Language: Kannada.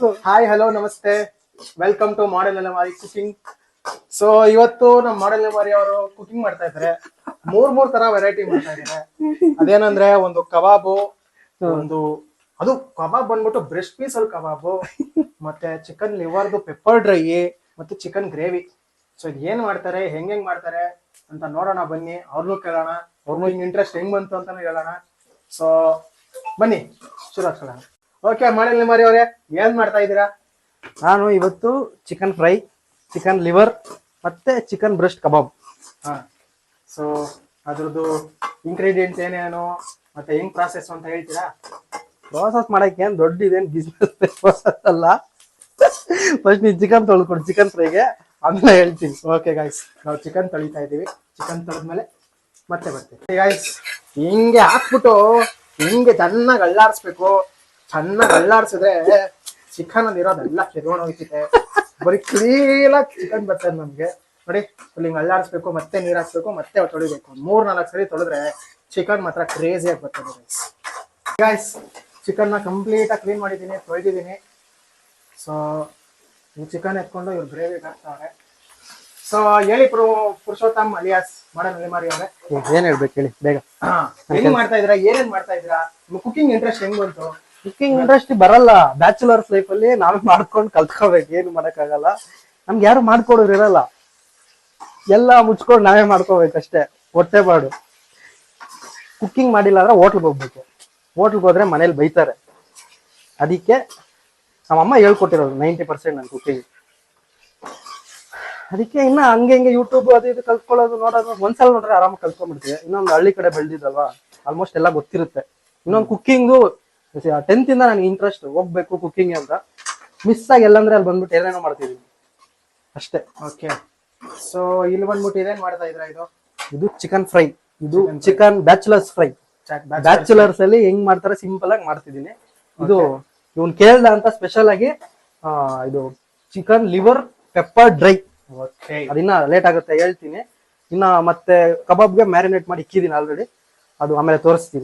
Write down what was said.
ಹಾಯ್ ಹಲೋ ನಮಸ್ತೆ, ವೆಲ್ಕಮ್ ಟು ಮಾಡೆಲ್ ಅಲೆಮಾರಿ ಕುಕಿಂಗ್. ಸೊ ಇವತ್ತು ನಮ್ಮ ಮಾಡೆಲ್ ಅಲೆಮಾರಿ ಅವರು ಕುಕಿಂಗ್ ಮಾಡ್ತಾ ಇದ್ದಾರೆ. ಮೂರ್ ತರ ವೆರೈಟಿ ಮಾಡ್ತಾ ಇದ್ದಾರೆ. ಅದೇನಂದ್ರೆ ಒಂದು ಕಬಾಬು, ಒಂದು ಅದು ಕಬಾಬ್ ಬಂದ್ಬಿಟ್ಟು ಬ್ರೆಸ್ಟ್ ಪೀಸ್ ಅಲ್ಲಿ ಕಬಾಬು, ಮತ್ತೆ ಚಿಕನ್ ಲಿವರ್ದು ಪೆಪ್ಪರ್ ಡ್ರೈ, ಮತ್ತೆ ಚಿಕನ್ ಗ್ರೇವಿ. ಸೊ ಇದು ಏನ್ ಮಾಡ್ತಾರೆ, ಹೆಂಗ್ ಮಾಡ್ತಾರೆ ಅಂತ ನೋಡೋಣ ಬನ್ನಿ. ಅವ್ರನ್ನೂ ಕೇಳೋಣ, ಅವ್ರಿಗೂ ಹಿಂಗ್ ಇಂಟ್ರೆಸ್ಟ್ ಹೆಂಗ್ ಬಂತು ಅಂತಾನು ಹೇಳೋಣ. ಸೊ ಬನ್ನಿ ಶುರು ಹಾಕೋಣ. ಓಕೆ ಮಾಡೆಲ್ ಅಲೆಮಾರಿ ಅವರೇ, ಏನ್ ಮಾಡ್ತಾ ಇದ್ದೀರಾ? ನಾನು ಇವತ್ತು ಚಿಕನ್ ಫ್ರೈ, ಚಿಕನ್ ಲಿವರ್ ಮತ್ತೆ ಚಿಕನ್ ಬ್ರೆಸ್ಟ್ ಕಬಾಬ್. ಹಾ, ಸೊ ಅದ್ರದ್ದು ಇಂಗ್ರೀಡಿಯೆಂಟ್ಸ್ ಏನೇನು ಮತ್ತೆ ಹೆಂಗ್ ಪ್ರಾಸೆಸ್ ಅಂತ ಹೇಳ್ತೀರಾ? ಪ್ರೋಸೆಸ್ ಮಾಡಕ್ಕೆ ಏನ್ ದೊಡ್ಡ ಇದೇನ್ ಬಿಸ್ನೆಸ್ ಪ್ರೋಸೆಸ್ ಅಲ್ಲ. ಫಸ್ಟ್ ನೀವು ಚಿಕನ್ ತೊಳ್ಕೊಡು, ಚಿಕನ್ ಫ್ರೈಗೆ ಆಮೇಲೆ ಹೇಳ್ತೀನಿ. ಓಕೆ ಗೈಸ್, ನಾವು ಚಿಕನ್ ತೊಳಿತಾ ಇದೀವಿ. ಚಿಕನ್ ತೊಳೆದ್ಮೇಲೆ ಮತ್ತೆ ಬರ್ತೀವಿ ಗೈಸ್. ಹಿಂಗೆ ಹಾಕ್ಬಿಟ್ಟು ಹಿಂಗೆ ಚೆನ್ನಾಗಿ ಅಳ್ಳಾಡ್ಸ್ಬೇಕು. ಚೆನ್ನಾಗಿ ಅಳ್ಳಾಡ್ಸಿದ್ರೆ ಚಿಕನ್ ಅಲ್ಲಿ ಇರೋದೆಲ್ಲ ಕೆರ್ಕೊಂಡು ಹೋಗ್ತಿದೆ. ಬರೀ ಕ್ಲೀನ್ ಆಗಿ ಚಿಕನ್ ಬರ್ತದೆ ನಮ್ಗೆ. ನೋಡಿ, ಹಿಂಗೆ ಅಳ್ಳಾಡ್ಸ್ಬೇಕು, ಮತ್ತೆ ನೀರ್ ಹಾಕ್ಬೇಕು, ಮತ್ತೆ ತೊಳಿಬೇಕು. 3-4 ಸರಿ ತೊಳೆದ್ರೆ ಚಿಕನ್ ಮಾತ್ರ ಕ್ರೇಜಿ ಆಗಿ ಬರ್ತದೆ ಗೈಸ್. ಗೈಸ್, ಚಿಕನ್ ನ ಕಂಪ್ಲೀಟ್ ಆಗಿ ಕ್ಲೀನ್ ಮಾಡಿದೀನಿ, ತೊಳೆದಿದ್ದೀನಿ. ಸೊ ಈ ಚಿಕನ್ ಎತ್ಕೊಂಡು ಇವ್ರು ಗ್ರೇವಿಗೆ ಹಾಕ್ತಾರೆ. ಸೊ ಹೇಳಿ ಪುರುಷೋತ್ತಮ್ ಅಲಿಯಾಸ್ ಮಾಡೆಲ್ ಅಲೆಮಾರಿ ಅವರೇ, ಏನ್ ಹೇಳ್ಬೇಕು ಹೇಳಿ ಬೇಗ. ಹೆಂಗ್ ಮಾಡ್ತಾ ಇದೀರಾ, ಏನೇನ್ ಮಾಡ್ತಾ ಇದೀರಾ? ಕುಕಿಂಗ್ ಇಂಟ್ರೆಸ್ಟ್ ಹೆಂಗ್ ಬಂತು? ಕುಕಿಂಗ್ ಇಂಡಸ್ಟ್ರಿ ಬರಲ್ಲ. ಬ್ಯಾಚುಲರ್ಸ್ ಲೈಫ್ ಅಲ್ಲಿ ನಾವೇ ಮಾಡ್ಕೊಂಡು ಕಲ್ತ್ಕೋಬೇಕು, ಏನು ಮಾಡಕ್ಕಾಗಲ್ಲ. ನಮ್ಗೆ ಯಾರು ಮಾಡ್ಕೊಡೋರು ಇರಲ್ಲ, ಎಲ್ಲ ಮುಚ್ಕೊಂಡು ನಾವೇ ಮಾಡ್ಕೋಬೇಕಷ್ಟೇ. ಹೊಟ್ಟೆ ಬಾಡು. ಕುಕ್ಕಿಂಗ್ ಮಾಡಿಲ್ಲ ಅಂದ್ರೆ ಹೋಟ್ಲ್ಗೆ ಹೋಗ್ಬೇಕು. ಹೋಟ್ಲ್ಗೆ ಹೋದ್ರೆ ಮನೇಲಿ ಬೈತಾರೆ. ಅದಕ್ಕೆ ನಮ್ಮಮ್ಮ ಹೇಳ್ಕೊಟ್ಟಿರೋದು 90% ನನ್ ಕುಕ್ಕಿಂಗ್. ಅದಕ್ಕೆ ಇನ್ನ ಹಂಗೆ ಹಿಂಗೆ ಯೂಟ್ಯೂಬ್ ಅದು ಇದು ಕಲ್ತ್ಕೊಳ್ಳೋದು ನೋಡೋದು. ಒಂದ್ಸಲ ನೋಡ್ರೆ ಆರಾಮಾಗಿ ಕಲ್ತ್ಕೊಂಡ್ಬಿಡ್ತೀವಿ. ಇನ್ನೊಂದು ಹಳ್ಳಿ ಕಡೆ ಬೆಳೆದಿದ್ದಲ್ವಾ, ಆಲ್ಮೋಸ್ಟ್ ಎಲ್ಲ ಗೊತ್ತಿರುತ್ತೆ. ಇನ್ನೊಂದು ಕುಕ್ಕಿಂಗು 10th ಇಂದ ನನಗೆ ಇಂಟ್ರೆಸ್ಟ್, ಹೋಗ್ಬೇಕು ಕುಕ್ಕಿಂಗ್ ಅಂತ. ಮಿಸ್ ಆಗಿ ಎಲ್ಲಂದ್ರೆ ಅಲ್ಲಿ ಬಂದ್ಬಿಟ್ಟು ಏನೇನೋ ಮಾಡ್ತಿದೀನಿ ಅಷ್ಟೇ. ಓಕೆ, ಸೊ ಇಲ್ಲಿ ಬಂದ್ಬಿಟ್ಟು ಇದೇನ್ ಮಾಡ್ತಾ ಇದ್ರ? ಇದು ಚಿಕನ್ ಫ್ರೈ, ಇದು ಚಿಕನ್ ಬ್ಯಾಚುಲರ್ಸ್ ಫ್ರೈ. ಬ್ಯಾಚುಲರ್ಸ್ ಅಲ್ಲಿ ಹೆಂಗ್ ಮಾಡ್ತಾರೆ ಸಿಂಪಲ್ ಆಗಿ ಮಾಡ್ತಿದೀನಿ. ಇದು ಇವನ್ ಕೇಳ್ದ ಅಂತ ಸ್ಪೆಷಲ್ ಆಗಿ ಇದು ಚಿಕನ್ ಲಿವರ್ ಪೆಪ್ಪರ್ ಡ್ರೈ. ಅದಿನ್ನ ಲೇಟ್ ಆಗುತ್ತೆ ಹೇಳ್ತೀನಿ. ಇನ್ನ ಮತ್ತೆ ಕಬಾಬ್ಗೆ ಮ್ಯಾರಿನೇಟ್ ಮಾಡಿ ಇಕ್ಕಿದೀನಿ ಆಲ್ರೆಡಿ, ಅದು ಆಮೇಲೆ ತೋರಿಸ್ತೀನಿ.